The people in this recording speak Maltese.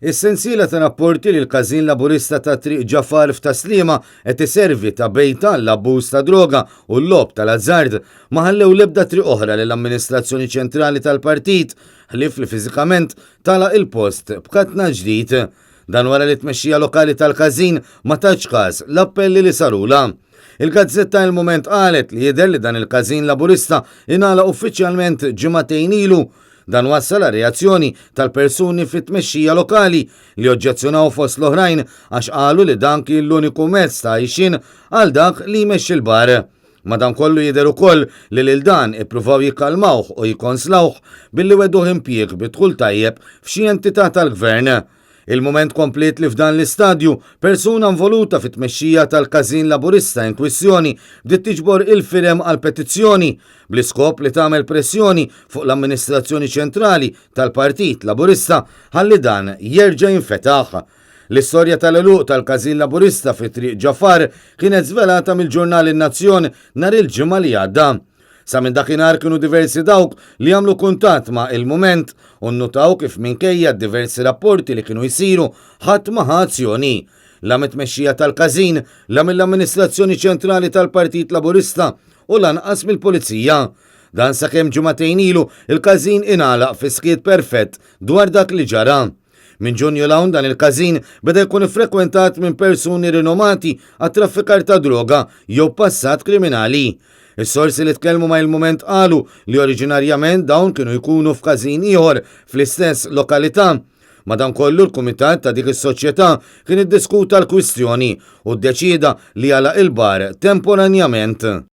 Is-sensiela ta' rapporti li l-każin laburista ta' Triq Ġafar f'Taslima qed iservi ta' bejta l-abbuż ta' droga u l-lob tal-azzard ma ħallew l-ebda triq oħra lill-amministrazzjoni ċentrali tal-partit ħlif li fiżikament tala il-post b'katna ġdid. Dan wara li tmexxija lokali tal-każin ma tax każ l-appelli li sarula. Il-Gazzetta Il-Mument qalet li jidher li dan il-każin laburista ingħala uffiċjalment ġimagħtejn ilu. Dan wassal reazzjoni tal-persuni fit-tmexxija lokali li oġġezzjonaw fost l-oħrajn għax qalu li dan kien l-uniku mezz ta' għajxin għal dak li jmexxi l-bar. Madankollu jidher ukoll li lil dan ippruvaw jikkalmawh u jikkonslawh billi weduh impjieg bidħul tajjeb f'xi entità tal-gvern. Il-mument komplet li f'dan l-istadju persuna involuta fit-tmexxija tal-każin laburista in kwistjoni bdiet tiġbor il-firem għal petizzjoni bl-iskop li tagħmel pressjoni fuq l-amministrazzjoni ċentrali tal-Partit Laburista ħalli dan jerġa' jinfetaħ. L-istorja tal-eluq tal-każin laburista fi Triq Ġafar kienet żvelata mill-ġurnal In-Nazzjon nhar il-ġimgħa li għadda. Sa minn dakinhar kienu diversi dawk li jagħmlu kuntatt ma' il-mument u nnutaw kif minkejja diversi rapporti li kienu jsiru ħadd ma ħa azzjoni. La mit-tmexxija tal-każin, la mill-amministrazzjoni ċentrali tal-Partit Laburista u lanqas mill-Pulizija. Dan sakemm ġimagħtejn ilu il-każin ingħalaq fi skiet perfett dwar dak li ġara. Minn Ġunju l-hawn dan il-każin beda jkun iffrekwentat minn persuni rinomati għat-traffikar ta' droga jew passat kriminali. Is-sorsi li tkellmu ma' il-mument qalu li oriġinarjament dawn kienu jkunu f'każin ieħor fl-istess lokalità. Madankollu l-Kumitat ta' dik is-soċjetà kien iddiskuta l-kwistjoni u ddeċieda li jagħlaq il-bar temporanjament.